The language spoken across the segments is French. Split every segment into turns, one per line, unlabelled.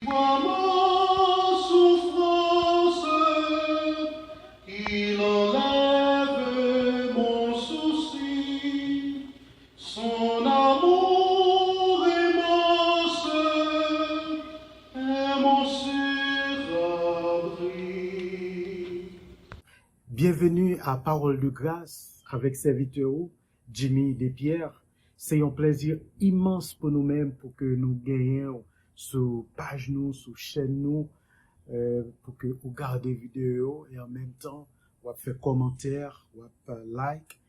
vois ma souffrance, il enlève mon souci, son amour immense est mon surabri.
Bienvenue à Parole de grâce avec serviteur Jimmy Despierres. C'est un plaisir immense pour nous-mêmes pour que nous gagnions sur page nous, sur chaîne nous, pour que vous gardez vidéo et en même temps, vous faire commentaire, vous like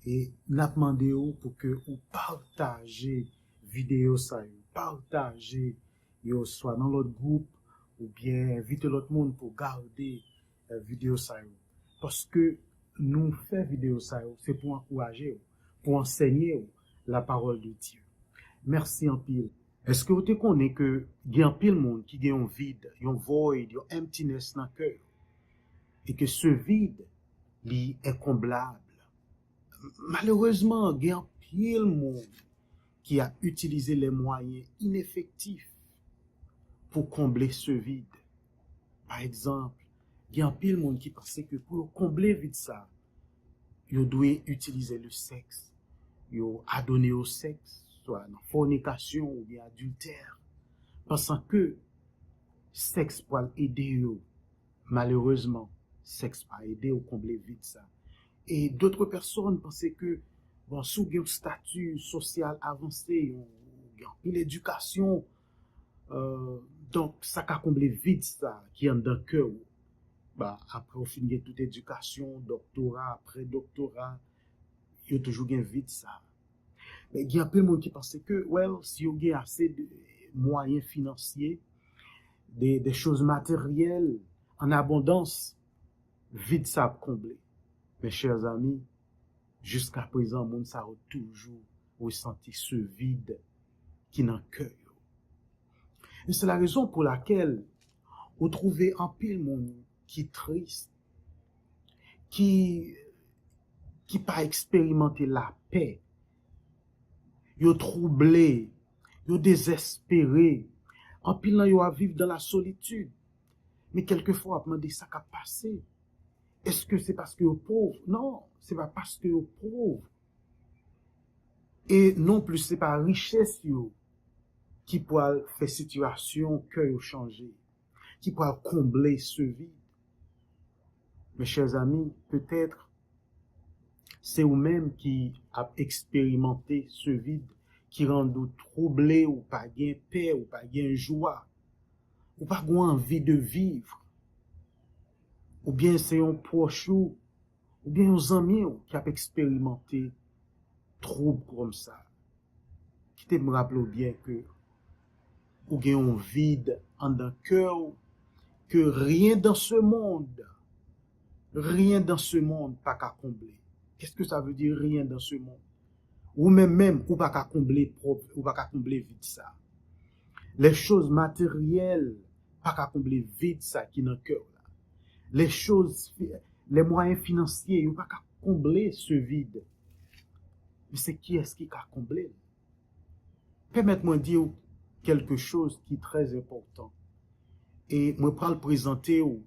et nous demandons pour que vous partagez vidéo ça, partagez soit dans l'autre groupe ou bien invitez l'autre monde pour garder vidéo ça. Parce que nous faisons vidéo ça, c'est pour encourager, pour enseigner la parole de Dieu. Merci en pile. Est-ce que vous te connaissez que il y a un pile monde qui a un vide, un void, un emptiness dans le cœur et que ce vide lui est comblable. Malheureusement, il y a un pile monde qui a utilisé les moyens ineffectifs pour combler ce vide. Par exemple, il y a un pile monde qui pensait que pour combler vide ça, il doit utiliser le sexe, il a donné au sexe, soit dans fornication ou bien adultère, pensant que sexe pour aider eux. Malheureusement, sexe pas aider au combler vide ça. Et d'autres personnes pensaient que bon, sous un statut social avancé, une éducation, donc ça a comblé vide ça qui est dans le cœur. Bah, après, on finit toute éducation, doctorat, après doctorat, il y a toujours un vide ça. Mais il y a un peu de monde qui pense que, well, si on a assez de moyens financiers, des choses matérielles en abondance, vide ça a comblé. Mes chers amis, jusqu'à présent, le monde ça a toujours ressenti ce vide qui est dans le cœur. Et c'est la raison pour laquelle on trouvait un pile monde qui est triste, qui pas expérimenté la paix, yo troublé, yo désespéré, en pile yo à vivre dans la solitude. Mais quelquefois, on me dit ça qu'a passé. Est-ce que c'est parce que yo pauvre? Non, c'est pas parce que yo pauvre. Et non plus c'est pas richesse yo qui peut faire situation que yo changer, qui peut combler ce vide. Mes chers amis, peut-être c'est vous-même qui a expérimenté ce vide qui rend nous troublés ou pas gain paix ou pas gain joie ou pas envie de vivre. Ou bien c'est un proche ou bien un ami qui a expérimenté trouble comme ça. Qui te me rappelle bien que ou bien un vide en d'un cœur que rien dans ce monde pas qu'à combler. Qu'est-ce que ça veut dire rien dans ce monde? Ou même ou pas qu'à combler propre, ou pas qu'à combler vide ça. Les choses matérielles pas qu'à combler vide ça qui est dans le cœur là. Les choses, les moyens financiers, ou pas qu'à combler ce vide. Mais c'est qui est-ce qui a comblé? Permettez-moi de dire quelque chose qui est très important. Et moi je vais le présenter ou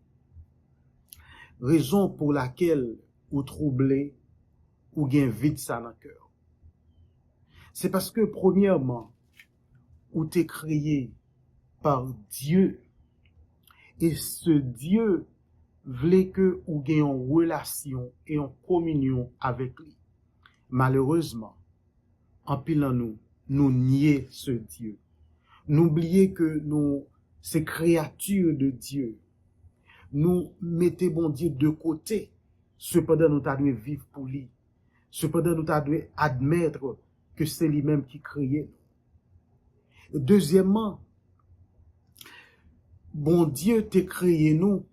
raison pour laquelle ou troublé ou gain vide ça dans le cœur. C'est parce que premièrement, ou t'es créé par Dieu et ce Dieu voulait que ou gagne en relation et en communion avec lui. Malheureusement, en pilant nous nier ce Dieu. N'oubliez que nous, ces créatures de Dieu, nous mettez bon Dieu de côté. Cependant, nous devons vivre pour lui. Cependant, nous devons admettre que c'est lui-même qui créait. Deuxièmement, bon Dieu t'a créé nous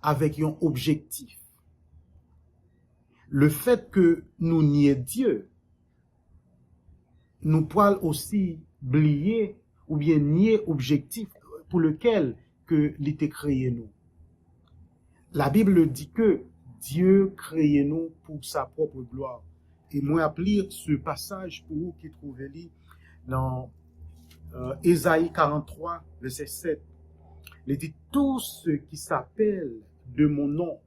avec un objectif. Le fait que nous nions Dieu, nous pouvons aussi oublier ou bien nier objectif pour lequel que il t'a créé nous. La Bible dit que Dieu créé nous pour sa propre gloire. Et moi, je lire ce passage pour vous qui trouvez dans Ésaïe 43, verset 7. Il dit, tout ce qui s'appelle de mon nom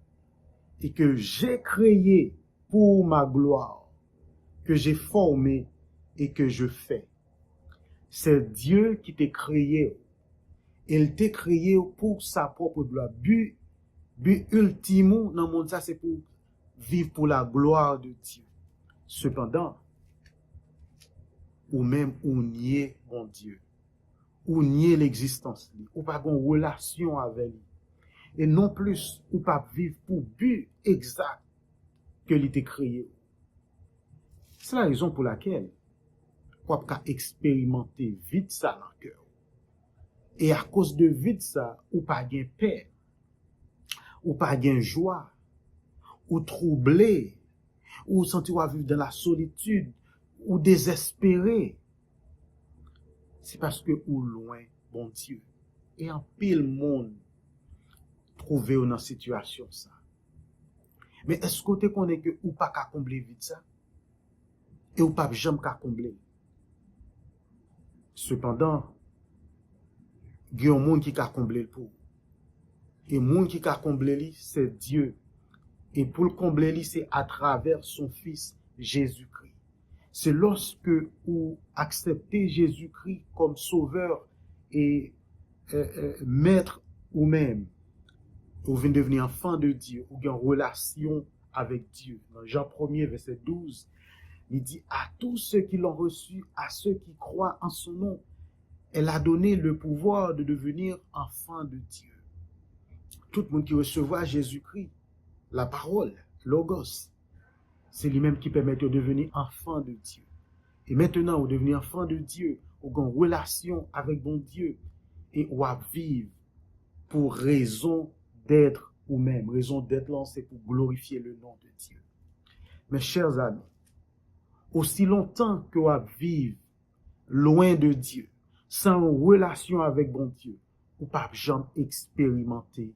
et que j'ai créé pour ma gloire, que j'ai formé et que je fais. C'est Dieu qui t'a créé. Il t'a créé pour sa propre gloire. But ultime dans le monde, ça c'est pour vivre pour la gloire de Dieu. Cependant, ou même ou nier mon Dieu, ou nier l'existence, ou pas une relation avec lui. Et non plus, ou pas vivre pour but exact que il t'a créé. C'est la raison pour laquelle on peut expérimenter vite ça dans le cœur. Et à cause de vite ça, ou pas gain paix, ou pas gain joie, ou troublé, ou sentir vivre dans la solitude, ou désespéré. C'est parce que ou loin, bon Dieu. Et en pile monde trouvé dans cette situation ça. Mais est-ce que tu connais que ou pas qu'à combler vite ça? Et ou pas jamais qu'à combler. Cependant, il y a un monde qui a comblé le pour. Et le monde qui a comblé, c'est Dieu. Et pour le combler, c'est à travers son Fils Jésus-Christ. C'est lorsque vous acceptez Jésus-Christ comme sauveur et maître ou même, vous venez devenir enfant de Dieu, ou en relation avec Dieu. Dans Jean 1er, verset 12, il dit à tous ceux qui l'ont reçu, à ceux qui croient en son nom, elle a donné le pouvoir de devenir enfant de Dieu. Tout le monde qui recevra Jésus-Christ, la parole, Logos, c'est lui-même qui permet de devenir enfant de Dieu. Et maintenant, vous devenez enfant de Dieu, vous avez une relation avec bon Dieu, et vous vivre pour raison d'être ou même, raison d'être là, c'est pour glorifier le nom de Dieu. Mes chers amis, aussi longtemps que vous vivez loin de Dieu, sans relation avec bon Dieu, vous ne pouvez jamais expérimenter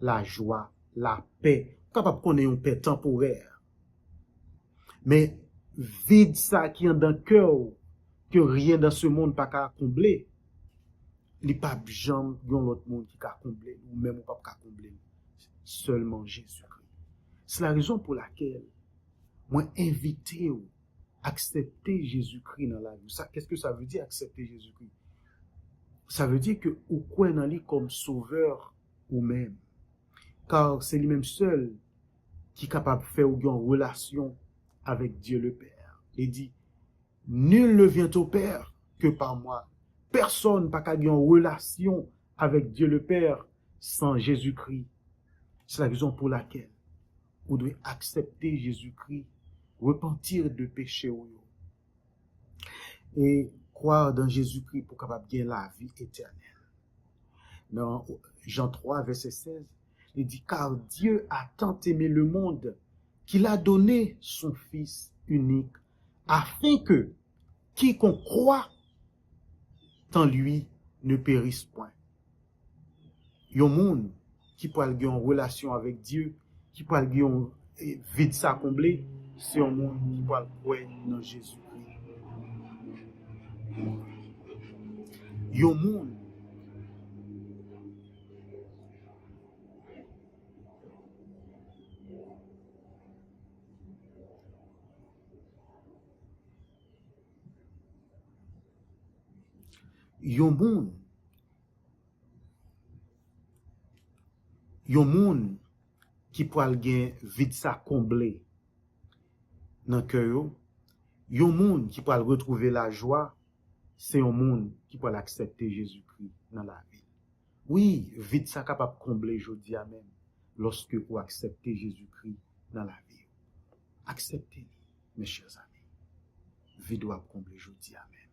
la joie, la paix, capable de connaître une paix temporaire. Mais vide ça qui est dans le cœur, que rien dans ce monde pas qu'à combler, il n'y a pas jamais l'autre monde qui a combler, ou même pas qu'à combler, seulement Jésus-Christ. C'est la raison pour laquelle moi invité à accepter Jésus-Christ dans la vie. Qu'est-ce que ça veut dire accepter Jésus-Christ? Ça veut dire que vous croyez dans lui comme sauveur ou même. Car c'est lui-même seul qui est capable de faire une relation avec Dieu le Père. Il dit, nul ne vient au Père que par moi. Personne n'a qu'à avoir une relation avec Dieu le Père sans Jésus-Christ. C'est la raison pour laquelle vous devez accepter Jésus-Christ, repentir de péché et croire dans Jésus-Christ pour capable gagner la vie éternelle. Dans Jean 3, verset 16, il dit, car Dieu a tant aimé le monde qu'il a donné son Fils unique, afin que quiconque croit en lui ne périsse point. Il y a un monde qui peut avoir une relation avec Dieu, qui peut avoir un vide ça comblé, c'est un monde qui peut croire dans Jésus-Christ. Il y a un monde qui peut avoir vide ça comblé dans le cœur. Il y a un monde qui peut retrouver la joie, c'est un monde qui peut accepter Jésus-Christ dans la vie. Oui, vide ça capable de combler aujourd'hui même lorsque vous acceptez Jésus-Christ dans la vie. Acceptez-le, mes chers amis. Vide doit combler aujourd'hui même.